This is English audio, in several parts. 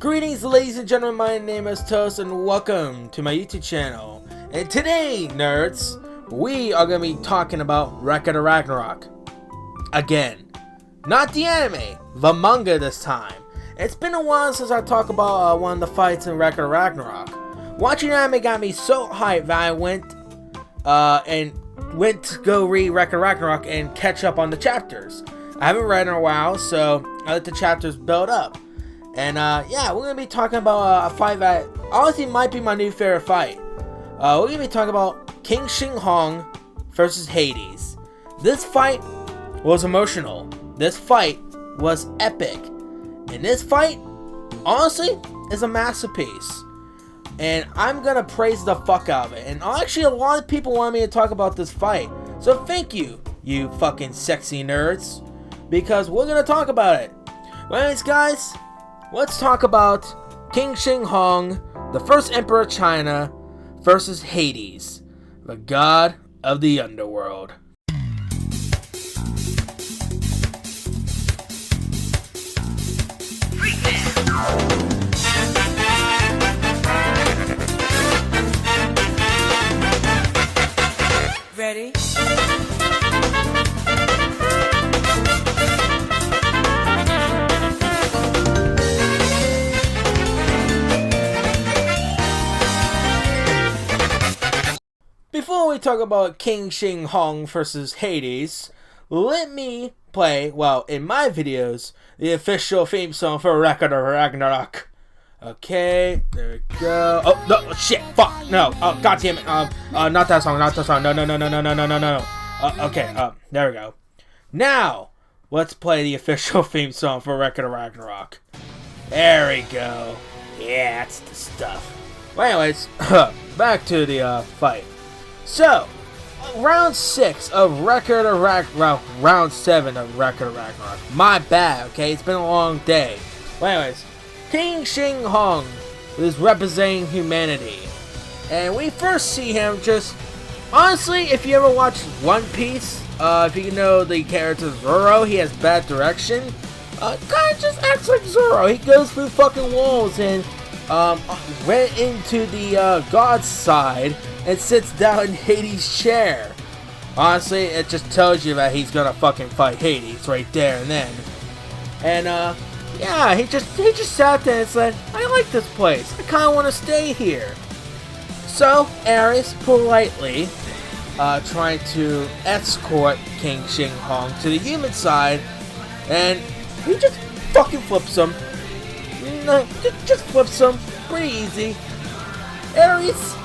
Greetings, ladies and gentlemen, my name is Tolos and welcome to my YouTube channel. And today, nerds, we are going to be talking about Record of Ragnarok. Again. Not the anime, the manga this time. It's been a while since I talked about one of the fights in Record of Ragnarok. Watching anime got me so hyped that I went to go read Record of Ragnarok and catch up on the chapters. I haven't read in a while, so I let the chapters build up. And yeah, we're going to be talking about a fight that honestly might be my new favorite fight. We're going to be talking about Qin Shi Huang versus Hades. This fight was emotional. This fight was epic. And this fight, honestly, is a masterpiece. And I'm going to praise the fuck out of it. And actually, a lot of people want me to talk about this fight. So thank you, you fucking sexy nerds. Because we're going to talk about it. Well, anyways, guys, let's talk about Qin Shi Huang, the first emperor of China, versus Hades, the god of the underworld. Ready? Before we talk about Qin Shi Huang versus Hades, let me play, well, in my videos, the official theme song for Record of Ragnarok. Okay, there we go. Oh, no, shit, fuck, no, oh, god damn it, not that song, no. Okay, there we go. Now, let's play the official theme song for Record of Ragnarok. There we go. Yeah, that's the stuff. Well, anyways, back to the, fight. So, round 6 of Record of Ragnarok, round 7 of Record of Ragnarok. My bad, okay? It's been a long day. Well, anyways, Qin Shi Huang is representing humanity. And we first see him just, honestly, if you ever watch One Piece, if you know the character Zoro, he has bad direction. Kind of just acts like Zoro. He goes through fucking walls and went into the god's side and sits down in Hades' chair. Honestly, it just tells you that he's gonna fucking fight Hades right there and then. And yeah, he just sat there and said, I like this place. I kinda wanna stay here. So Ares politely trying to escort Qin Shi Huang to the human side, and he just fucking flips him. No, just flips him. Pretty easy. Ares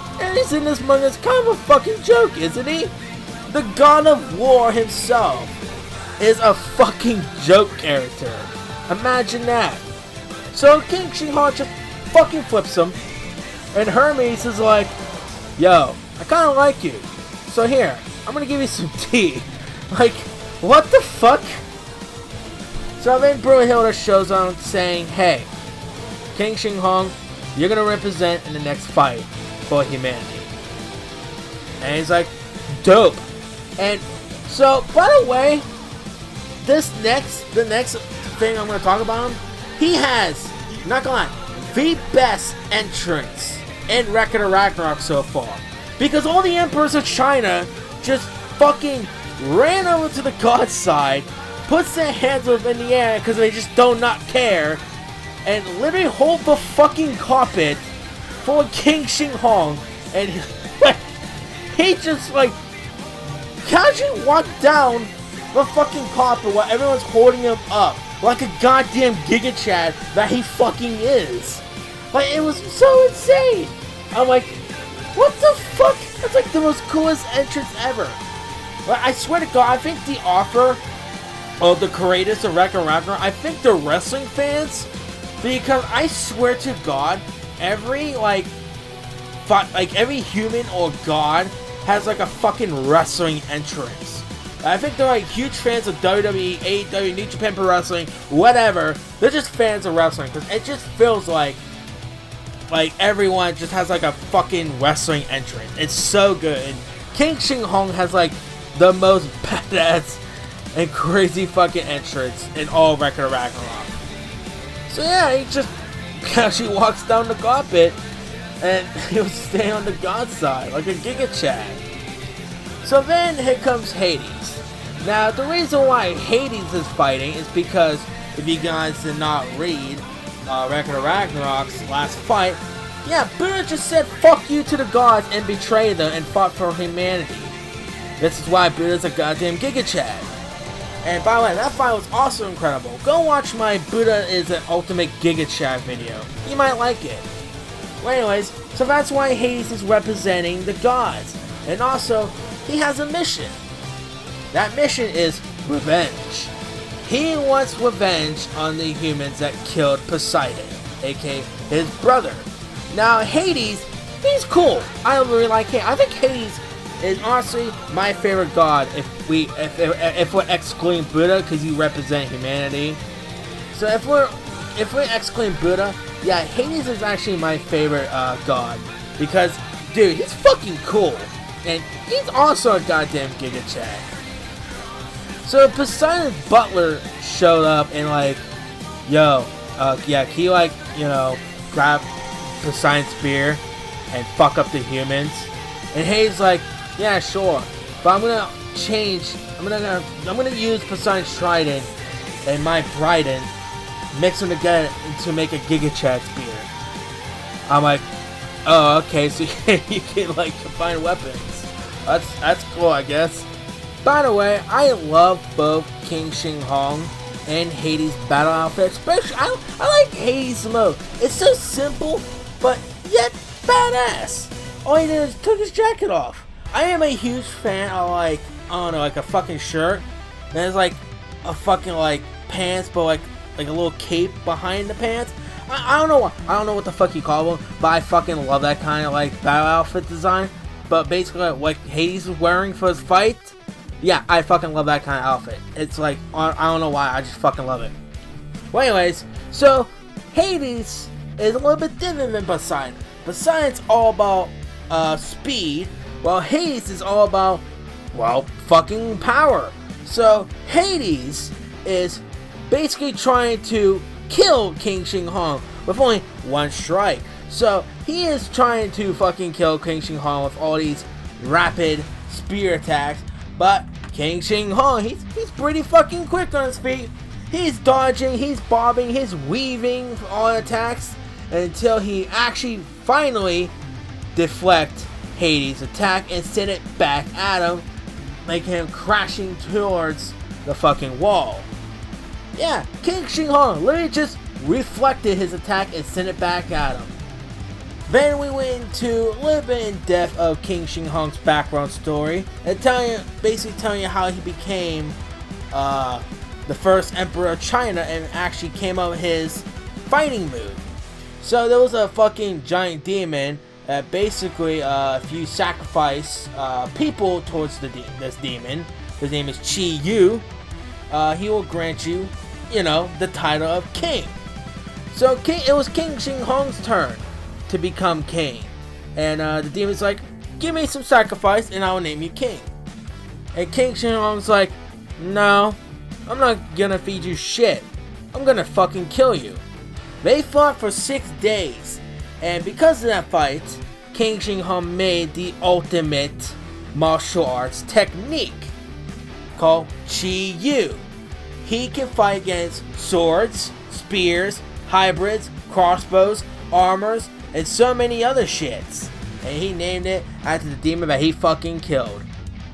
in this manga is kind of a fucking joke, isn't he? The god of war himself is a fucking joke character. Imagine that. So Qin Shi Huang just fucking flips him, and Hermes is like, yo, I kind of like you. So here, I'm gonna give you some tea. Like, what the fuck? So then Brunhilde shows on saying, hey, Qin Shi Huang, you're gonna represent in the next fight for humanity. And he's like, dope. And so, by the way, the next thing I'm gonna talk about him, he has, not gonna lie, the best entrance in Record of Ragnarok so far. Because all the emperors of China just fucking ran over to the god's side, puts their hands up in the air because they just do not care, and literally hold the fucking carpet for Qin Shi Huang, and he just like casually walked down the fucking carpet while everyone's holding him up like a goddamn Giga Chad that he fucking is. Like, it was so insane. I'm like, what the fuck? That's like the most coolest entrance ever. Like, I swear to God, I think the author of the creators of Record of Ragnarok, I think they're wrestling fans, because I swear to God, every every human or god has like a fucking wrestling entrance. I think they're like huge fans of WWE, AEW, New Japan Pro Wrestling, whatever. They're just fans of wrestling because it just feels like everyone just has like a fucking wrestling entrance. It's so good. And Qin Shi Huang has like the most badass and crazy fucking entrance in all Record of Ragnarok. So yeah, he just actually walks down the god pit, and he was staying on the god side, like a Giga Chad. So then here comes Hades. Now the reason why Hades is fighting is because if you guys did not read Record of Ragnarok's last fight, yeah, Buddha just said fuck you to the gods and betrayed them and fought for humanity. This is why Buddha's a goddamn Giga Chad. And by the way, that fight was also incredible. Go watch my Buddha is an ultimate Giga Chad video. You might like it. Well, anyways, so that's why Hades is representing the gods. And also, he has a mission. That mission is revenge. He wants revenge on the humans that killed Poseidon, aka his brother. Now, Hades, he's cool. I really like him. I think Hades is honestly my favorite god if we're excluding Buddha because you represent humanity. So if we're excluding Buddha, yeah, Hades is actually my favorite god because, dude, he's fucking cool and he's also a goddamn Giga Chad. So Poseidon's butler showed up and like, yo, yeah, can you like, you know, grab Poseidon's spear and fuck up the humans? And Hades like, yeah, sure, but I'm gonna use Poseidon's trident and my trident, mix them together to make a Giga Chad spear. I'm like, oh, okay, so you can like combine weapons. That's cool, I guess. By the way, I love both Qin Shi Huang and Hades' battle outfit. Especially, I like Hades' mode. It's so simple, but yet badass. All he did is took his jacket off. I am a huge fan of like, I don't know, like a fucking shirt. And there's like a fucking like pants, but like a little cape behind the pants. I don't know what the fuck you call them, but I fucking love that kind of like battle outfit design. But basically, like Hades is wearing for his fight. Yeah, I fucking love that kind of outfit. It's like, I don't know why, I just fucking love it. Well, anyways, so Hades is a little bit different than Poseidon. Poseidon's all about speed, while Hades is all about, well, fucking power. So Hades is basically trying to kill Qin Shi Huang with only one strike. So he is trying to fucking kill Qin Shi Huang with all these rapid spear attacks. But Qin Shi Huang, he's pretty fucking quick on his feet. He's dodging, he's bobbing, he's weaving all attacks until he actually finally deflects Hades' attack and send it back at him, making him crashing towards the fucking wall. Yeah, Qin Shi Huang literally just reflected his attack and sent it back at him. Then we went into a little bit in depth of Qin Shi Huang's background story and basically telling you how he became the first emperor of China and actually came up with his fighting move. So there was a fucking giant demon that basically, if you sacrifice people towards this demon, his name is Qi Yu, he will grant you, you know, the title of king. So it was Qin Shi Huang's turn to become king, and the demon's like, give me some sacrifice and I will name you king. And Qin Shi Huang's like, no, I'm not gonna feed you shit, I'm gonna fucking kill you. They fought for 6 days, and because of that fight, Qin Shi Huang made the ultimate martial arts technique called Qi Yu. He can fight against swords, spears, hybrids, crossbows, armors, and so many other shits. And he named it after the demon that he fucking killed.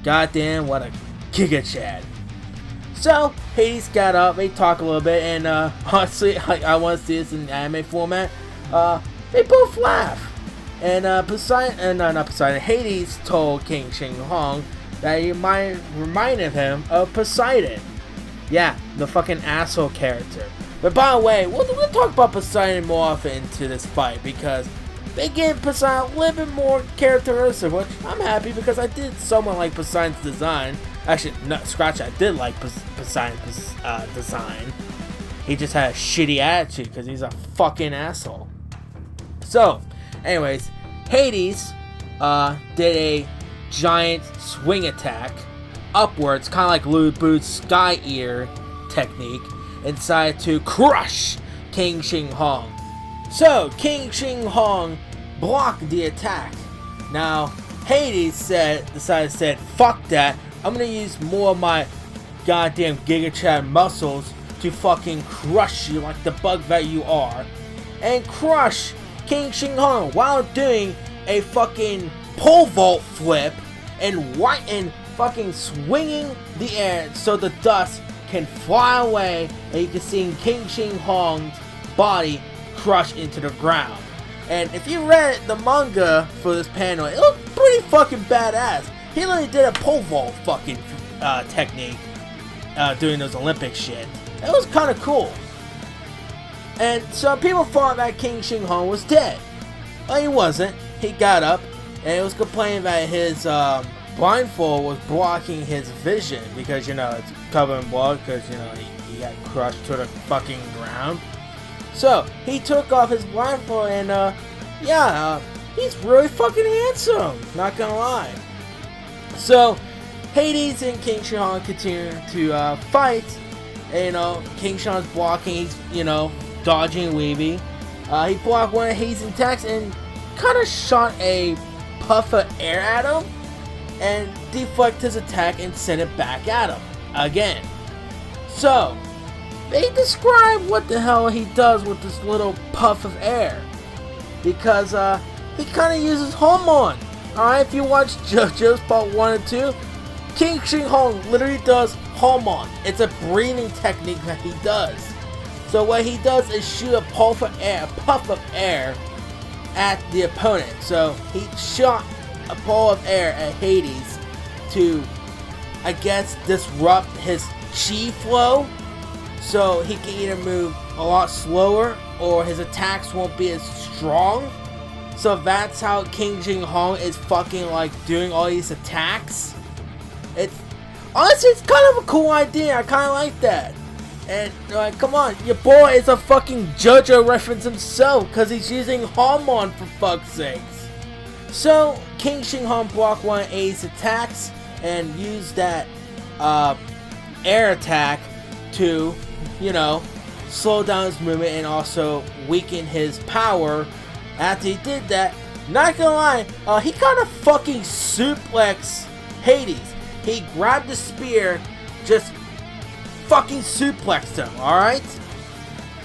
Goddamn, what a Giga Chad. So, Hades got up, they talk a little bit, and honestly, I want to see this in anime format. They both laugh. And Hades told Qin Shi Huang that he might reminded him of Poseidon. Yeah, the fucking asshole character. But by the way, we'll talk about Poseidon more often into this fight because they give Poseidon a little bit more characteristic, which I'm happy because I did somewhat like Poseidon's design. Actually, no, scratch, I did like Poseidon's design. He just had a shitty attitude because he's a fucking asshole. So, anyways, Hades did a giant swing attack upwards, kind of like Lu Bu's Sky Ear technique, and decided to crush Qin Shi Huang. So Qin Shi Huang blocked the attack. Now Hades decided, fuck that. I'm gonna use more of my goddamn Giga Chad muscles to fucking crush you like the bug that you are, and crush Qin Shi Huang while doing a fucking pole vault flip and fucking swinging the air so the dust can fly away, and you can see Qin Shi Huang's body crush into the ground. And if you read the manga for this panel, it looked pretty fucking badass. He literally did a pole vault fucking technique doing those Olympic shit. It was kind of cool. And so people thought that Qin Shi Huang was dead. Well, he wasn't. He got up and he was complaining that his blindfold was blocking his vision because, you know, it's covered in blood because, you know, he got crushed to the fucking ground. So he took off his blindfold and he's really fucking handsome, not gonna lie. So Hades and Qin Shi Huang continue to fight, and, you know, Qin Shi Huang's blocking, he's, you know, dodging and weaving. He blocked one of Hades' attacks and kind of shot a puff of air at him and deflected his attack and sent it back at him again. So they describe what the hell he does with this little puff of air, because he kind of uses Hormone. Alright, if you watch JoJo's Part 1 and 2, Qin Shi Huang literally does Hormone. It's a breathing technique that he does. So what he does is shoot a puff of air at the opponent. So he shot a puff of air at Hades to, I guess, disrupt his chi flow, so he can either move a lot slower or his attacks won't be as strong. So that's how Qin Shi Huang is fucking like doing all these attacks. It's honestly, it's kind of a cool idea. I kind of like that. And like, come on, your boy is a fucking JoJo reference himself because he's using Hormone for fuck's sakes. So Qin Shi Huang blocked one of A's attacks and used that air attack to, you know, slow down his movement and also weaken his power. After he did that, not gonna lie, he kind of fucking suplexed Hades. He grabbed the spear, just fucking suplexed him, alright?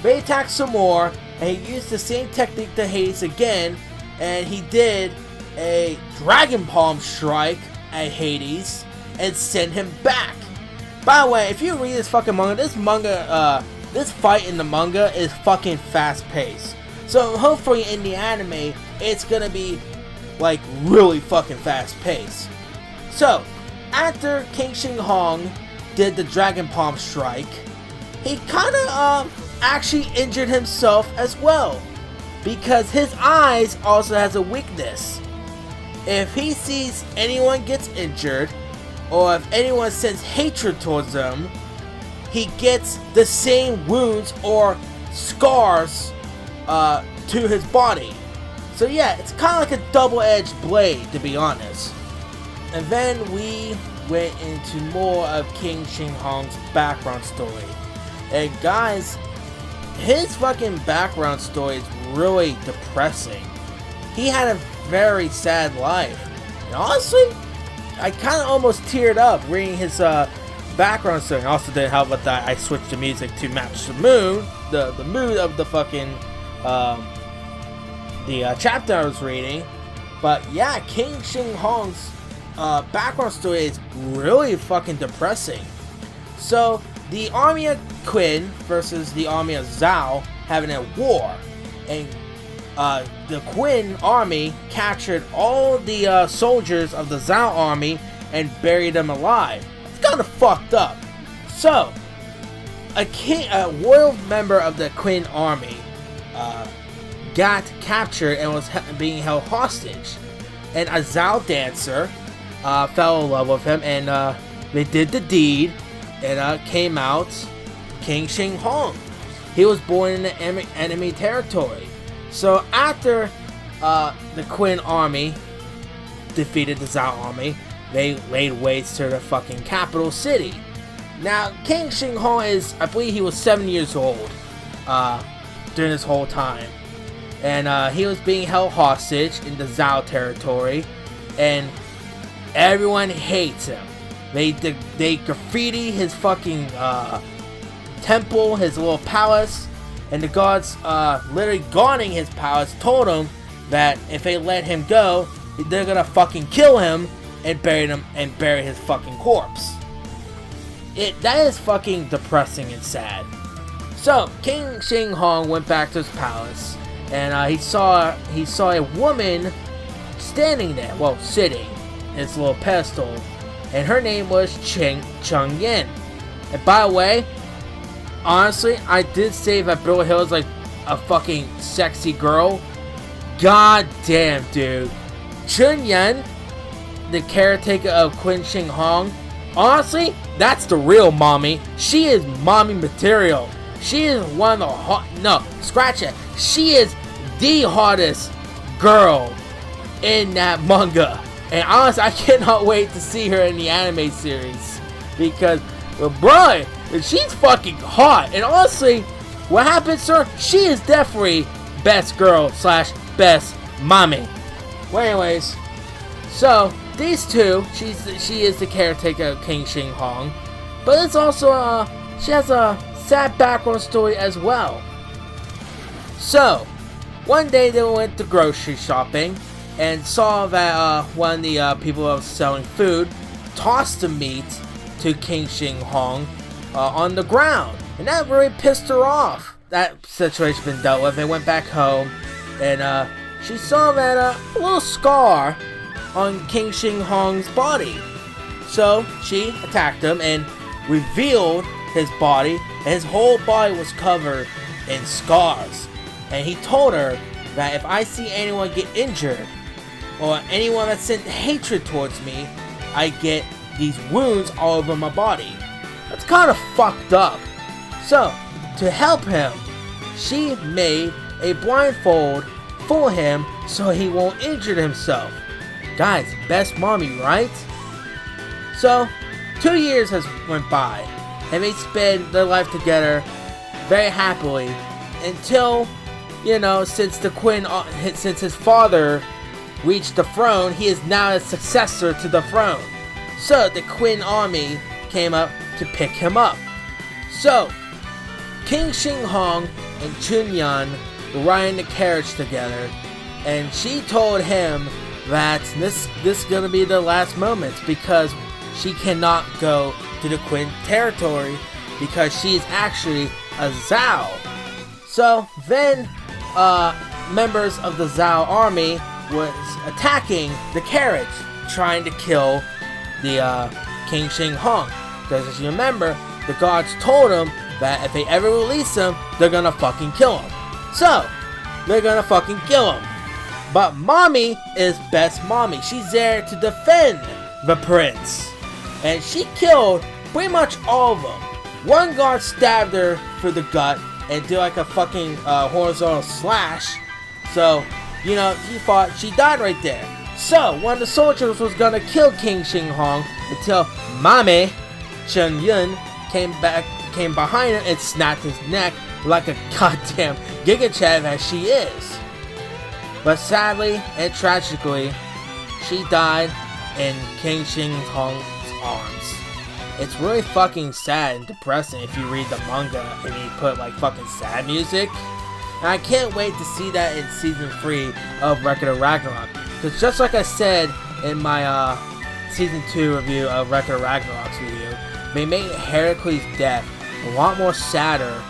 They attacked some more, and he used the same technique to Hades again, and he did a Dragon Palm strike at Hades and sent him back. By the way, if you read this fucking manga, this fight in the manga is fucking fast paced. So hopefully in the anime, it's gonna be like really fucking fast paced. So after Qin Shi Huang did the Dragon Palm strike, he kind of actually injured himself as well, because his eyes also has a weakness. If he sees anyone gets injured, or if anyone sends hatred towards him, he gets the same wounds or scars to his body. So yeah, it's kind of like a double-edged blade, to be honest. And then we went into more of Qin Shi Huang's background story. And guys, his fucking background story is really depressing. He had a very sad life. And honestly, I kind of almost teared up reading his background story. And also didn't help with that I switched the music to match the mood, the mood of the fucking chapter I was reading. But yeah, Qin Shi Huang's background story is really fucking depressing. So the army of Qin versus the army of Zhao having a war, and the Qin army captured all the soldiers of the Zhao army and buried them alive. It's kind of fucked up. So a royal member of the Qin army got captured and was being held hostage, and a Zhao dancer fell in love with him, and they did the deed, and came out Qin Shi Huang. He was born in the enemy territory. So after the Qin army defeated the Zhao army, they laid waste to the fucking capital city. Now Qin Shi Huang is, I believe he was 7 years old during this whole time. and he was being held hostage in the Zhao territory, and everyone hates him. They graffiti his fucking temple, his little palace, and the gods literally guarding his palace told him that if they let him go, they're gonna fucking kill him and bury his fucking corpse. That is fucking depressing and sad. So Qin Shi Huang went back to his palace, and he saw a woman standing there, well, sitting in his little pedestal, and her name was Cheng Yin. And by the way, honestly, I did say that Beryl Hill is like a fucking sexy girl. God damn, dude. Cheng Yin, the caretaker of Qin Shi Huang, honestly, that's the real mommy. She is mommy material. She is one of the she is the hottest girl in that manga. And honestly, I cannot wait to see her in the anime series. Because, bro, she's fucking hot. And honestly, what happens to her? She is definitely best girl / best mommy. Well, anyways, so these two, she is the caretaker of Qin Shi Huang, but it's also she has a sad background story as well. So one day they went to grocery shopping and saw that one of the people who was selling food tossed the meat to Qin Shi Huang on the ground, and that really pissed her off. That situation's been dealt with. They went back home, and she saw that a little scar on Qin Shi Huang's body. So she attacked him and revealed his body, and his whole body was covered in scars. And he told her that if I see anyone get injured, or anyone that sent hatred towards me, I get these wounds all over my body. That's kind of fucked up. So, to help him, she made a blindfold for him so he won't injure himself. Guys, best mommy, right? So, 2 years has went by, and they spend their life together very happily until, since since his father reached the throne, he is now a successor to the throne. So the Qin army came up to pick him up. So Qin Shi Huang and Chunyan were riding the carriage together, and she told him that this is gonna be the last moments because she cannot go to the Qin territory because she is actually a Zhao. So then members of the Zhao army was attacking the carriage, trying to kill the Qin Shi Huang. Because as you remember, the gods told him that if they ever release him, they're gonna fucking kill him. So, they're gonna fucking kill him. But mommy is best mommy. She's there to defend the prince. And she killed pretty much all of them. One guard stabbed her through the gut and did like a fucking horizontal slash. So, he thought she died right there. So, one of the soldiers was gonna kill Qin Shi Huang until Mame Chen Yun came behind him and snapped his neck like a goddamn Giga Chad as she is. But sadly and tragically, she died in Qin Shi Huang's arms. It's really fucking sad and depressing if you read the manga and you put like fucking sad music. And I can't wait to see that in season 3 of Record of Ragnarok. Because just like I said in my season 2 review of Record of Ragnarok's review, they made Heracles' death a lot more sadder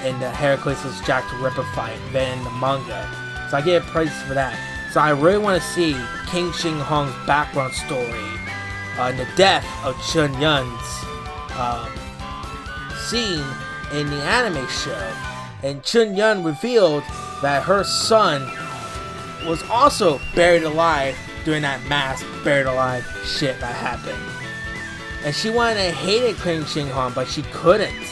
in the Heracles vs. Jack the Ripper fight than in the manga. So I give praise for that. So I really want to see Qin Shi Huang's background story, the death of Chun Yun's scene in the anime show. And Chun Yun revealed that her son was also buried alive during that mass buried alive shit that happened. And she wanted to hate Qin Shi Huang, but she couldn't.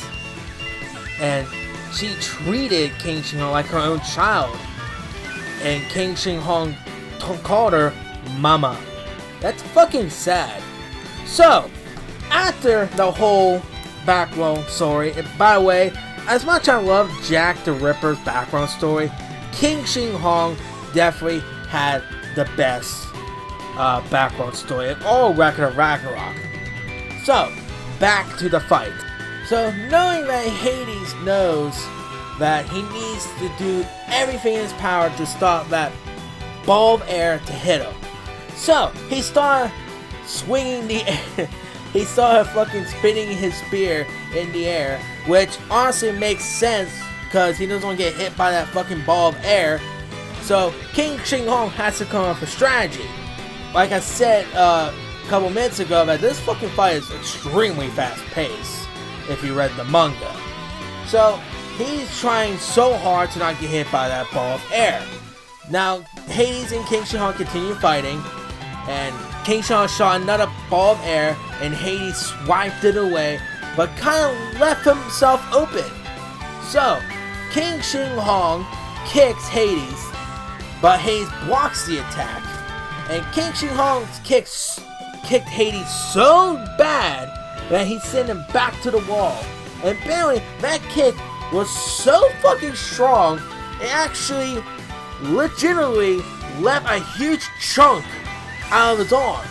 And she treated Qin Shi Huang like her own child. And Qin Shi Huang called her Mama. That's fucking sad. So, after the whole background story, and by the way, as much as I love Jack the Ripper's background story, Qin Shi Huang definitely had the best background story in all Record of Ragnarok. So, back to the fight. So, knowing that Hades knows that he needs to do everything in his power to stop that ball of air to hit him. So, he started swinging the air. He started fucking spinning his spear in the air, which honestly makes sense because he doesn't want to get hit by that fucking ball of air. So, Qin Shi Huang has to come up with strategy. Like I said a couple minutes ago, that this fucking fight is extremely fast paced if you read the manga. So, he's trying so hard to not get hit by that ball of air. Now, Hades and Qin Shi Huang continue fighting, and Qin Shi Huang shot another ball of air, and Hades swiped it away, but kind of left himself open. So, Qin Shi Huang kicks Hades, but Hades blocks the attack, and Qin Shi Huang's kicked Hades so bad that he sent him back to the wall. And apparently, that kick was so fucking strong, it actually legitimately left a huge chunk out of his arm.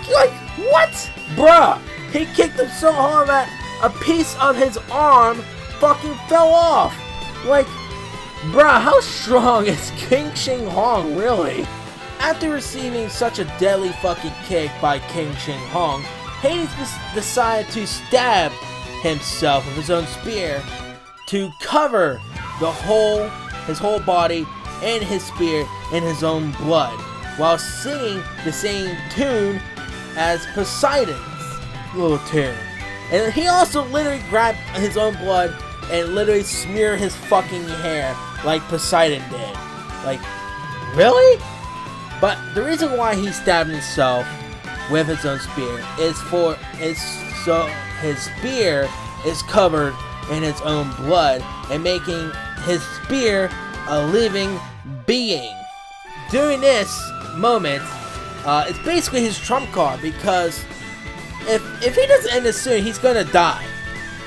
You're like, what? Bruh, he kicked him so hard that a piece of his arm fucking fell off. Like, bruh, how strong is Qin Shi Huang really? After receiving such a deadly fucking kick by Qin Shi Huang, Hades decided to stab himself with his own spear to cover his whole body and his spear in his own blood, while singing the same tune as Poseidon's little tune. And he also literally grabbed his own blood and literally smeared his fucking hair like Poseidon did. Like, really? But the reason why he stabbed himself with his own spear is so his spear is covered in his own blood and making his spear a living being. During this moment, it's basically his trump card, because if he doesn't end this soon, he's gonna die.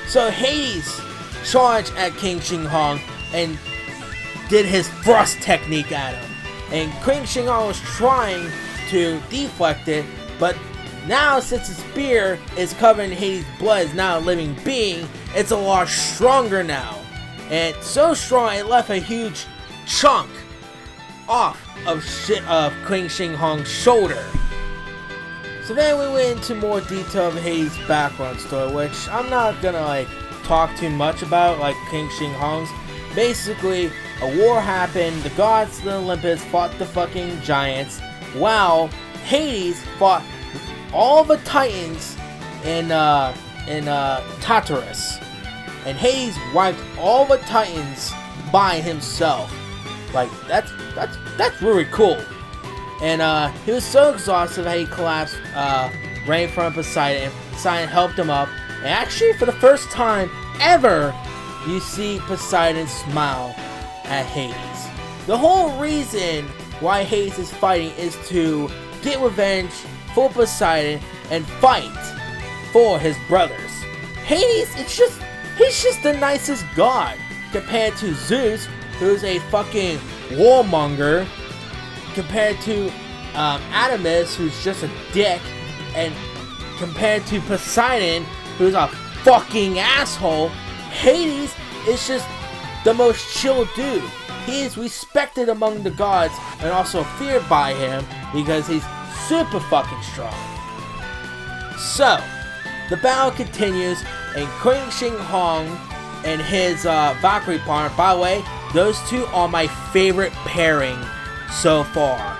So Hades charged at Qin Shi Huang and did his thrust technique at him. And Qin Shi Huang was trying to deflect it, but now since his spear is covered in Hades' blood, is now a living being, it's a lot stronger now. And so strong, it left a huge chunk off of Qin Shi Huang's shoulder. So then we went into more detail of Hades' background story, which I'm not gonna talk too much about, like Qin Shi Huang's. Basically, a war happened, the gods of Olympus fought the fucking giants, while Hades fought all the titans in Tartarus. And Hades wiped all the titans by himself. Like, that's really cool. And he was so exhausted that he collapsed right in front of Poseidon, and Poseidon helped him up. And actually, for the first time ever, you see Poseidon smile at Hades. The whole reason why Hades is fighting is to get revenge for Poseidon and fight for his brothers. Hades, he's just the nicest god compared to Zeus, who's a fucking warmonger, compared to Adamus, who's just a dick, and compared to Poseidon, who's a fucking asshole. Hades is just the most chill dude. He is respected among the gods and also feared by him because he's super fucking strong. So, the battle continues, and Qin Shi Huang and his Valkyrie partner, by the way, those two are my favorite pairing so far.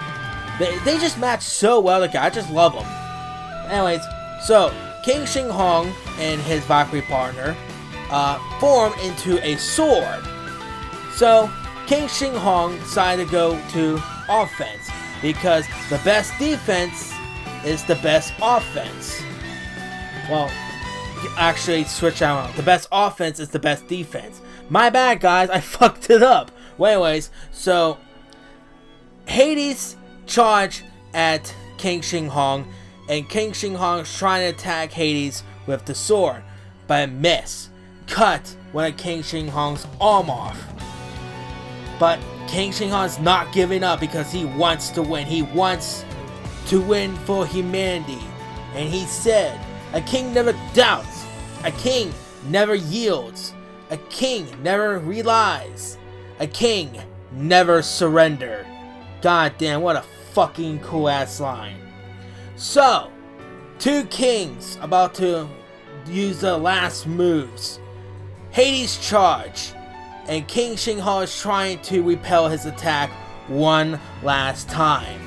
They just match so well together. I just love them. Anyways, so Qin Shi Huang and his Valkyrie partner form into a sword. So Qin Shi Huang decided to go to offense because the best defense is the best offense. Well, actually switch around. The best offense is the best defense. My bad, guys. I fucked it up. Well, anyways, so Hades charged at Qin Shi Huang, and Qin Shi Huang is trying to attack Hades with the sword, but miss. Cut one of Qin Shi Huang's arm off. But King Shi Huang is not giving up because he wants to win. He wants to win for humanity. And he said, a king never doubts. A king never yields. A king never relies. A king never surrender. God damn, what a fucking cool ass line. So, two kings about to use the last moves. Hades charge, and King Shi Huang is trying to repel his attack one last time.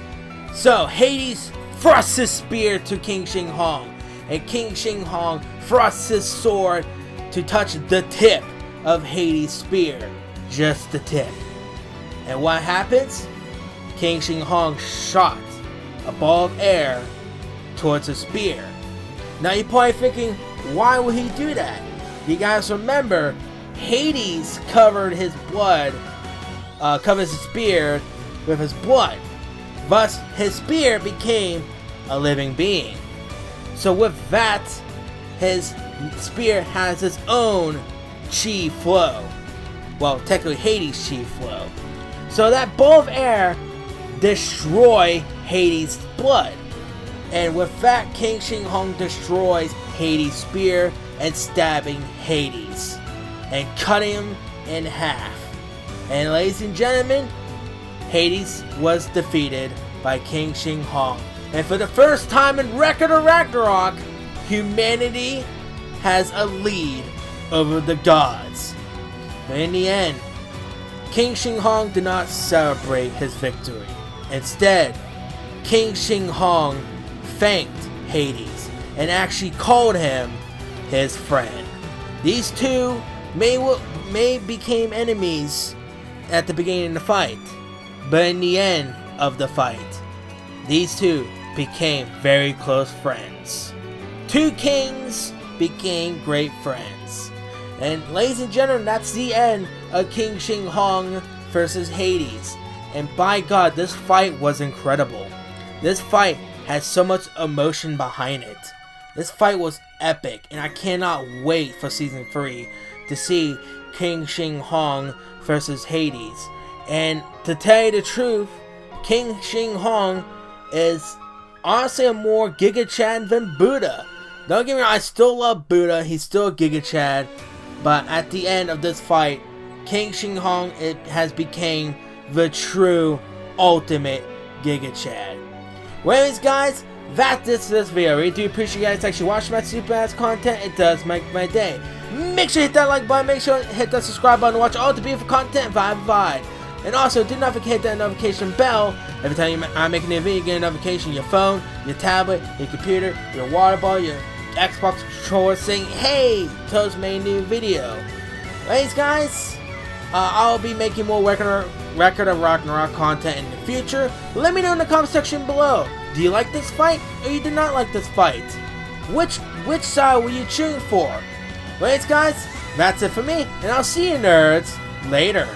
So Hades thrusts his spear to King Shi Huang, and King Shi Huang thrusts his sword to touch the tip of Hades' spear, just the tip. And what happens? King Shi Huang shot a ball of air towards his spear. Now you're probably thinking, why would he do that? You guys remember, Hades covered his blood, covers his spear with his blood. Thus, his spear became a living being. So with that, his spear has its own chi flow. Well, technically Hades' chi flow. So that ball of air destroys Hades' blood. And with that, King Shi Huang destroys Hades' spear and stabbing Hades and cutting him in half. And ladies and gentlemen, Hades was defeated by King Shi Huang. And for the first time in Record of Ragnarok, humanity has a lead over the gods. But in the end, King Shi Huang did not celebrate his victory. Instead, King Shi Huang thanked Hades and actually called him his friend. These two may became enemies at the beginning of the fight, but in the end of the fight, these two became very close friends. Two kings became great friends. And ladies and gentlemen, that's the end of King Shi Huang versus Hades. And by God, this fight was incredible. This fight has so much emotion behind it. This fight was epic, and I cannot wait for Season 3 to see King Shi Huang versus Hades. And to tell you the truth, King Shi Huang is honestly a more Giga Chad than Buddha. Don't get me wrong, I still love Buddha, he's still a Giga Chad, but at the end of this fight, King Shi Huang has become the true ultimate Giga Chad. Well anyways guys, that's it for this video. I really do appreciate you guys actually watching my super ass content. It does make my day. Make sure you hit that like button, make sure you hit that subscribe button to watch all the beautiful content vibe. And also, do not forget to hit that notification bell. Every time I make a new video, you get a notification on your phone, your tablet, your computer, your water bottle, your Xbox controller saying, hey, Tolos made a new video. Anyways guys, I'll be making more Record of Ragnarok content in the future. Let me know in the comment section below. Do you like this fight, or you do not like this fight? Which side were you cheering for? Anyways guys, that's it for me, and I'll see you nerds later.